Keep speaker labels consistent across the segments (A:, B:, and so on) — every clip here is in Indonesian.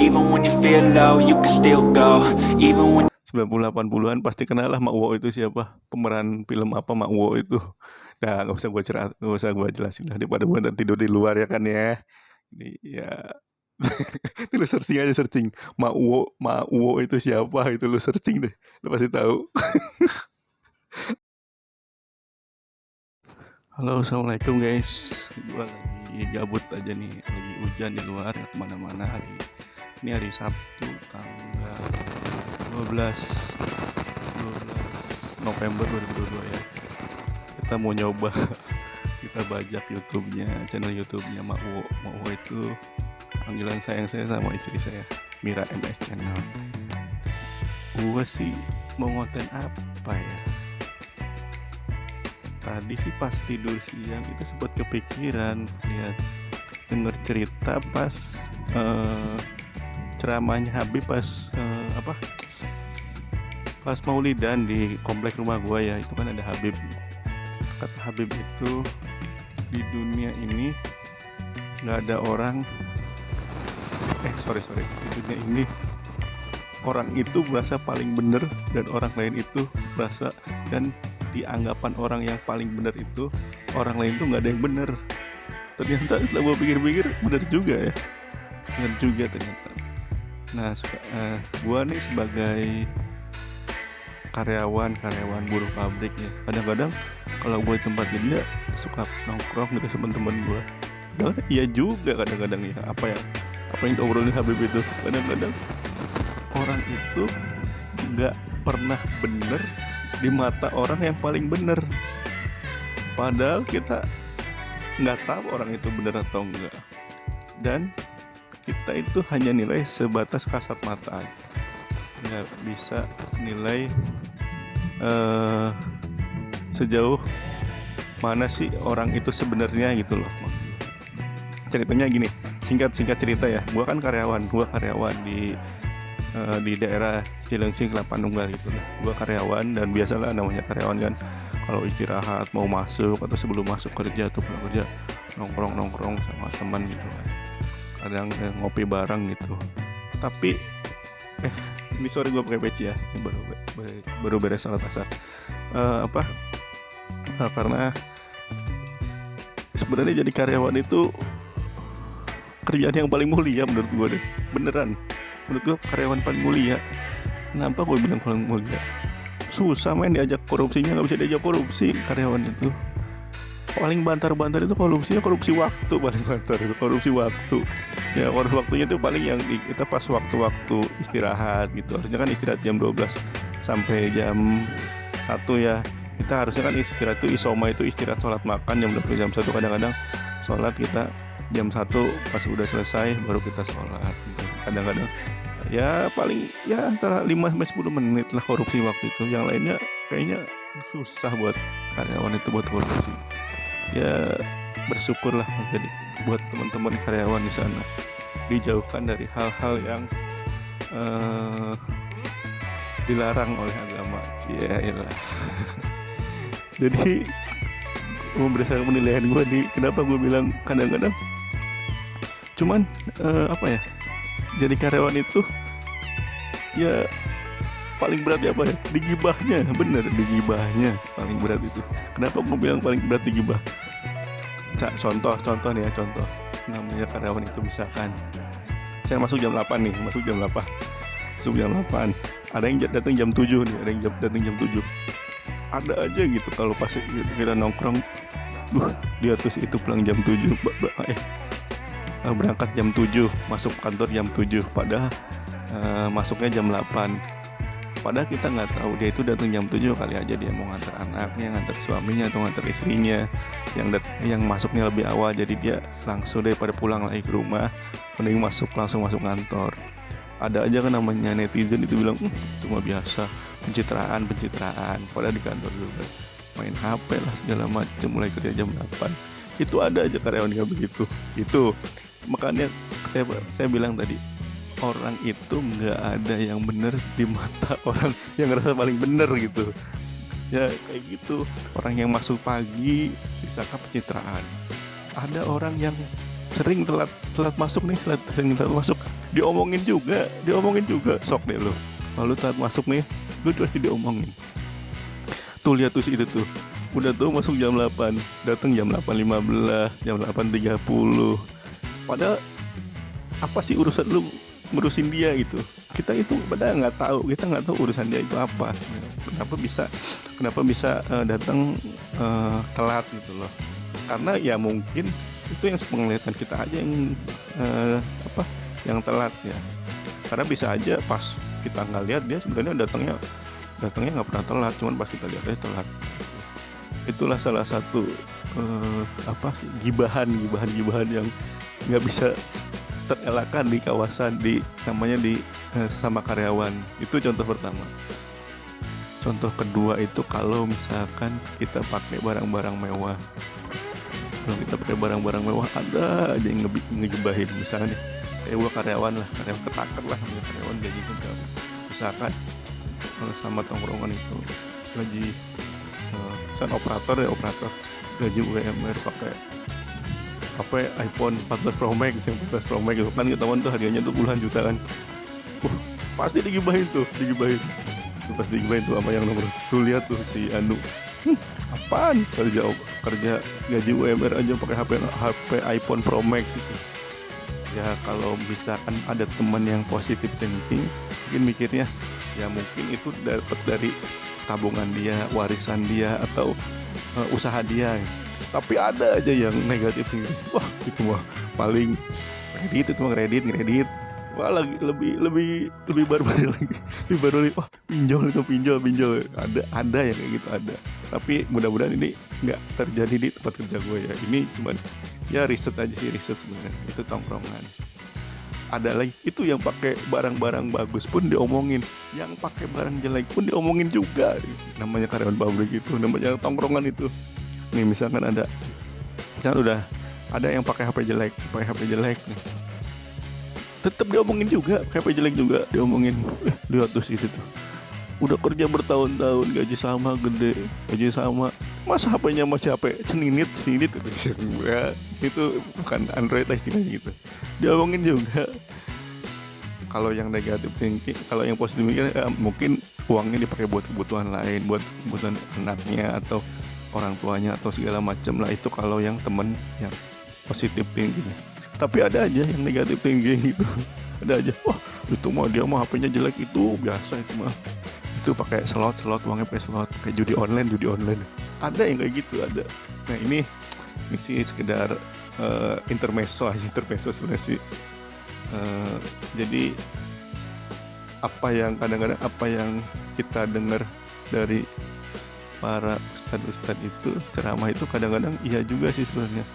A: Even when you feel low, you can still go. Even when
B: 90-80-an pasti kenal lah Mak Wo itu siapa, pemeran film apa Mak Wo itu. Nah, nggak usah gua jelasin lah daripada gua ntar tidur di luar ya kan ya. Ini ya itu lu searching aja, searching Mak Wo itu siapa, itu lu searching deh, lu pasti tahu. Halo, assalamualaikum guys. Gua lagi gabut aja nih, lagi hujan di luar, nggak kemana-mana hari ini. Hari Sabtu tanggal 12 November 2022 ya. Kita mau nyoba kita bajak YouTube-nya, channel YouTube-nya Mak Wo. Mak Wo itu panggilan sayang saya sama istri saya, Mira MS Channel. Gua sih mau ngonten apa ya? Tadi sih pas tidur siang itu sempat kepikiran lihat denger cerita pas ceramahnya Habib pas pas Maulidan di komplek rumah gua ya. Itu kan ada Habib. Kata Habib itu di dunia ini nggak ada orang di dunia ini orang itu merasa paling benar dan orang lain itu merasa, dan di anggapan orang yang paling benar itu orang lain tuh nggak ada yang benar. Ternyata setelah gue pikir-pikir benar juga ya, benar juga ternyata. Nah, gue nih sebagai karyawan buruh pabrik ya, kadang-kadang kalau gue di tempat kerja suka nongkrong gitu sama temen gue. Iya juga kadang-kadang ya, apa yang diobrolin Habib itu, kadang-kadang orang itu nggak pernah bener di mata orang yang paling bener, padahal kita nggak tahu orang itu bener atau enggak, dan kita itu hanya nilai sebatas kasat mata, nggak bisa nilai sejauh mana sih orang itu sebenarnya gitu loh. Ceritanya gini, singkat cerita ya, gue karyawan di daerah Cilengsi, Kelapa Nunggal gitu lah. Gue karyawan, dan biasalah namanya karyawan kan, kalau istirahat mau masuk atau sebelum masuk kerja atau pulang kerja nongkrong sama teman gitu kan, kadang ngopi bareng gitu. Tapi ini sorry gue pakai peci ya, ini baru beres salat asar. Karena sebenarnya jadi karyawan itu kerjaan yang paling mulia menurut gue deh, beneran. Menurut gue karyawan paling mulia. Kenapa gue bilang paling mulia? Susah main diajak korupsinya, nggak bisa diajak korupsi karyawan itu. Paling bantar-bantar itu korupsi waktu, paling bantar itu korupsi waktu. Ya korupsi waktunya itu paling yang kita pas waktu istirahat gitu. Harusnya kan istirahat jam 12 sampai jam 1 ya. Kita harusnya kan istirahat itu isoma, itu istirahat sholat makan jam 12 jam 1. Kadang-kadang sholat kita jam 1 pas udah selesai baru kita sholat gitu. Kadang-kadang ya paling ya antara 5-10 menit lah korupsi waktu itu. Yang lainnya kayaknya susah buat karyawan itu buat korupsi. Ya bersyukurlah jadi buat teman-teman karyawan di sana, dijauhkan dari hal-hal yang dilarang oleh agama. Ciailah. Jadi berdasarkan penilaian gue nih, kenapa gue bilang kadang-kadang cuman jadi karyawan itu ya paling berat ya digibahnya, bener, digibahnya paling berat itu. Kenapa gue bilang paling berat digibah? Contoh nih ya, contoh namanya karyawan itu misalkan saya masuk jam 8 nih, masuk jam 8 ada yang datang jam 7 nih, ada yang datang jam 7. Ada aja gitu kalau pas kita nongkrong, dia terus itu pulang jam 7, berangkat jam 7, masuk kantor jam 7, padahal masuknya jam 8. Padahal kita nggak tahu dia itu datang jam 7 kali aja dia mau ngantar anaknya, ngantar suaminya atau ngantar istrinya yang masuknya lebih awal, jadi dia langsung daripada pulang lagi ke rumah mending langsung masuk kantor. Ada aja kan namanya netizen itu bilang cuma biasa, pencitraan, padahal di kantor juga main HP lah segala macam mulai kerja jam 8. Itu ada aja karyawan yang begitu. Itu makanya saya bilang tadi, orang itu nggak ada yang benar di mata orang yang ngerasa paling benar gitu ya, kayak gitu. Orang yang masuk pagi disangka pencitraan. Ada orang yang sering telat masuk nih, sering telat masuk diomongin juga sok deh lo. Kalau saat masuk nih, lu pasti diomongin. Tuh lihat tuh itu tuh, udah tuh masuk jam 8, datang jam 8.15, jam 8.30. Padahal apa sih urusan lu ngurusin dia gitu? Kita itu padahal nggak tahu urusan dia itu apa. Kenapa bisa datang telat gitu loh? Karena ya mungkin itu yang penglihatan kita aja yang yang telat ya. Karena bisa aja pas kita nggak lihat dia sebenarnya datangnya nggak pernah telat, cuman pas kita lihat dia telat. Itulah salah satu gibahan yang nggak bisa terelakkan di kawasan namanya sama karyawan. Itu contoh pertama. Contoh kedua itu kalau misalkan kita pakai barang-barang mewah. Kalau kita pakai barang-barang mewah, ada aja yang ngegibahin. Misalnya nih, kayak gua karyawan ketaker lah, karyawan gaji juga. Misalkan sama tongkrongan itu gaji operator gaji UMR pakai iPhone 14 Pro Max, yang 14 Pro Max itu kan ketahuan tuh harganya tuh puluhan juta kan. Pasti digibahin tuh pasti digibahin tuh sama yang nomor tuh. Lihat tuh si Anu, apaan kerja gaji UMR aja pakai HP iPhone Pro Max itu. Ya kalau misalkan ada teman yang positif thinking, mungkin mikirnya ya mungkin itu dapat dari tabungan dia, warisan dia, atau usaha dia. Tapi ada aja yang negatif nih. Wah, itu mah paling kredit. Wah, lagi lebih barbar lagi. Wah, pinjol. Ada yang kayak gitu ada. Tapi mudah-mudahan ini nggak terjadi di tempat kerja gue ya. Ini cuman ya riset sebenarnya. Itu tongkrongan. Ada lagi itu yang pakai barang-barang bagus pun diomongin, yang pakai barang jelek pun diomongin juga. Namanya karyawan pabrik itu, namanya tongkrongan itu. Nih misalkan udah ada yang pakai HP jelek nih, tetap diomongin juga, HP jelek juga diomongin. Lihat tuh itu tuh, udah kerja bertahun-tahun, gaji sama gede, masa HP-nya masih HP ceninit itu bukan Android lah istilahnya gitu, diomongin juga. Kalau yang negatif thinking, kalau yang positif thinking mungkin uangnya dipakai buat kebutuhan lain, buat kebutuhan anaknya atau orang tuanya atau segala macam lah. Itu kalau yang temen yang positif thinking. Tapi ada aja yang negatif thinking gitu, ada aja, wah itu mah dia mah HP-nya jelek, itu biasa itu mah, itu pakai slot uangnya pakai slot, kayak judi online. Ada yang kayak gitu, ada. Nah ini sih sekedar intermezzo sebenarnya sih. Jadi kadang-kadang apa yang kita dengar dari para ustadz itu, ceramah itu kadang-kadang iya juga sih sebenarnya.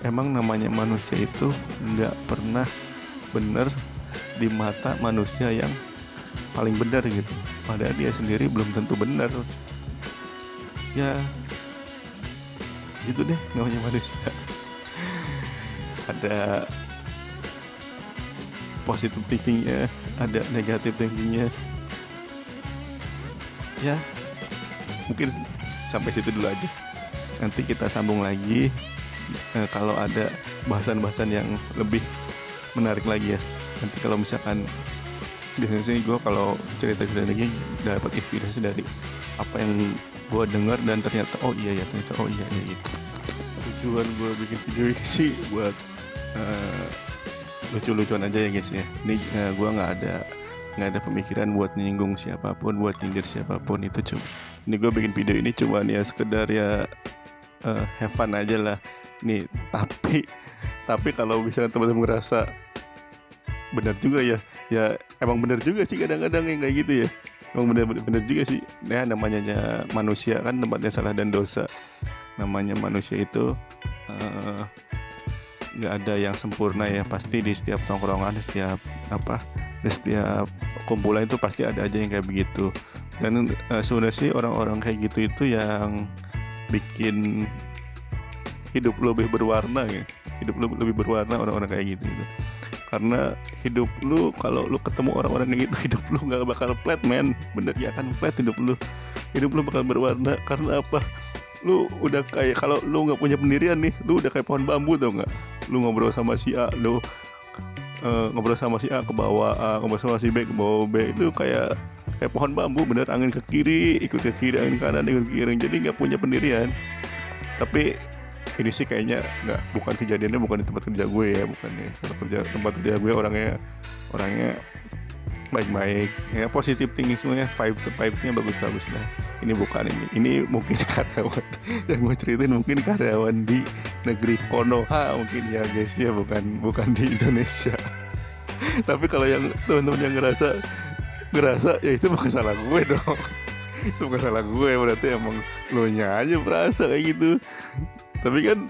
B: Emang namanya manusia itu nggak pernah benar di mata manusia yang paling benar gitu. Padahal dia sendiri belum tentu benar. Ya gitu deh namanya manusia. Ada positive thinkingnya, ada negative thinkingnya. Ya mungkin sampai situ dulu aja. Nanti kita sambung lagi kalau ada bahasan-bahasan yang lebih menarik lagi ya. Nanti kalau misalkan biasanya gue kalau cerita lagi dapat inspirasi dari apa yang gue dengar dan ternyata oh iya gitu. Tujuan gue bikin video ini sih buat lucu-lucuan aja ya guys ya. Ini gue nggak ada pemikiran buat nyinggung siapapun, buat nyindir siapapun. Ini gue bikin video ini cuman ya sekedar ya have fun aja lah nih. Tapi kalau misalnya teman-teman ngerasa benar juga ya emang benar juga sih kadang-kadang yang kayak gitu ya. Emang benar juga sih. Nah namanya manusia kan tempatnya salah dan dosa. Namanya manusia itu nggak ada yang sempurna ya. Pasti di setiap tongkrongan, di setiap kumpulan itu pasti ada aja yang kayak begitu. Dan sebenarnya sih orang-orang kayak gitu itu yang bikin hidup lo lebih berwarna ya. Orang-orang kayak gitu. Karena hidup lu, kalau lu ketemu orang-orang kayak gitu, hidup lu gak bakal flat man. Bener ya kan, flat hidup lu bakal berwarna. Karena apa? Lu udah kayak, kalau lu gak punya pendirian nih, lu udah kayak pohon bambu tau gak? Lu ngobrol sama si A, lu ngobrol sama si A ke bawah A, ngobrol sama si B ke bawah B, itu kayak pohon bambu, bener, angin ke kiri ikut ke kiri, angin ke kanan ikut ke kiri, jadi nggak punya pendirian. Tapi ini sih kayaknya bukan kejadiannya bukan di tempat kerja gue ya, bukan ya. Tempat kerja gue orangnya baik-baik ya, positif tinggi semuanya, vibesnya bagus lah. Ini bukan ini mungkin karyawan yang gue ceritain, mungkin karyawan di negeri Konoha mungkin ya guys ya, bukan di Indonesia. Tapi kalau yang teman-teman yang ngerasa ya itu bukan salah gue dong. Itu bukan salah gue, berarti emang lo nya aja berasa kayak gitu. Tapi kan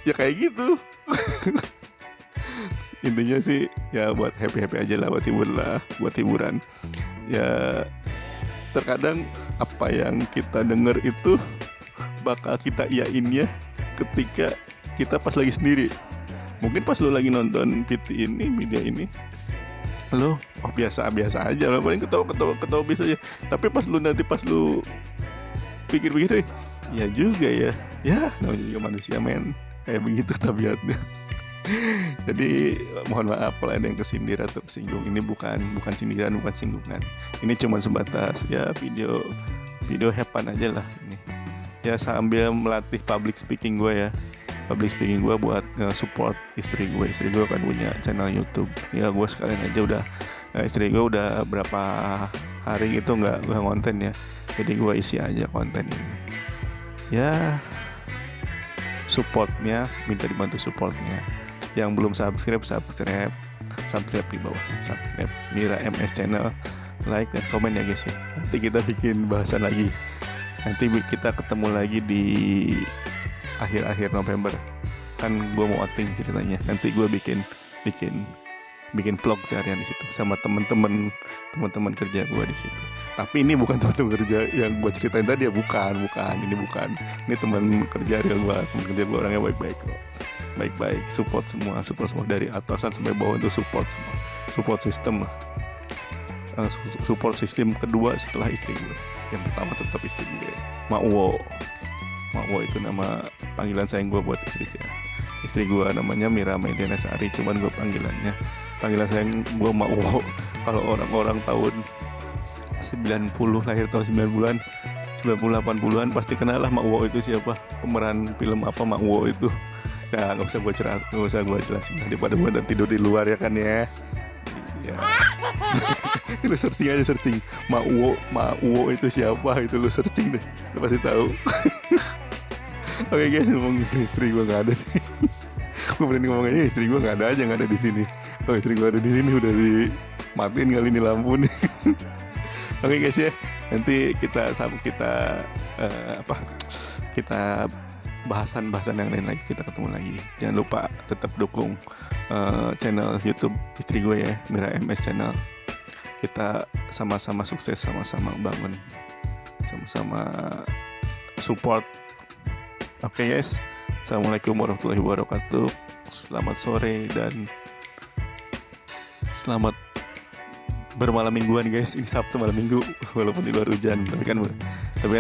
B: ya kayak gitu. Intinya sih ya buat happy aja lah, buat hiburan ya. Terkadang apa yang kita dengar itu bakal kita iyainnya ketika kita pas lagi sendiri. Mungkin pas lu lagi nonton media ini lo biasa aja, lo paling ketawa biasa aja. Tapi pas lu pikir-pikir ya juga ya namanya juga manusia men, kayak begitu tabiatnya. Jadi mohon maaf kalau ada yang kesindir atau kesinggung. Ini bukan sindiran, bukan singgungan. Ini cuma sebatas ya video hepan aja lah ini. Ya sambil melatih public speaking gue buat support istri gue. Istri gue kan punya channel YouTube. Ya gue sekalian aja istri gue udah berapa hari gitu nggak konten ya. Jadi gue isi aja konten ini. Ya minta dibantu supportnya. Yang belum subscribe di bawah, subscribe Mira MS channel, like dan komen ya guys ya. Nanti kita bikin bahasan lagi. Nanti kita ketemu lagi di akhir November. Kan gue mau outing ceritanya. Nanti gue bikin vlog seharian di situ sama teman-teman kerja gue di situ. Tapi ini bukan teman-teman kerja yang gue ceritain tadi ya, bukan. Ini teman kerja real gue. Teman kerja gue orangnya baik-baik, support semua dari atasan sampai bawah, itu support system lah. Support system kedua setelah istri gue. Yang pertama tetap istri gue, Makwo itu nama panggilan sayang gue buat istri saya. Istri gue namanya Mira Mediana Sari, cuman gue panggilan sayang gue Makwo. Kalau orang-orang tahun 90 lahir tahun 90-an 80-an pasti kenal lah Makwo itu siapa, pemeran film apa Makwo itu. Ya nggak usah gue jelasin daripada gue ntar tidur di luar ya kan ya. Lu searching Makwo itu siapa, itu lu searching deh, lu pasti tahu. Oke guys, ngomong istri gue nggak ada nih. Gue berani ngomongnya istri gue nggak ada di sini. Kalau istri gue ada di sini udah dimatiin kali ini lampu nih. Oke guys ya, nanti kita bahasan yang lain lagi, kita ketemu lagi. Jangan lupa tetap dukung channel YouTube istri gue ya, Mira MS channel. Kita sama-sama sukses, sama-sama bangun, sama-sama support. Oke guys, assalamualaikum warahmatullahi wabarakatuh. Selamat sore dan selamat bermalam mingguan guys. Ini Sabtu malam minggu, walaupun di luar hujan, tapi kan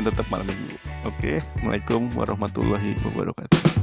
B: tetap malam minggu. Oke, assalamualaikum warahmatullahi wabarakatuh.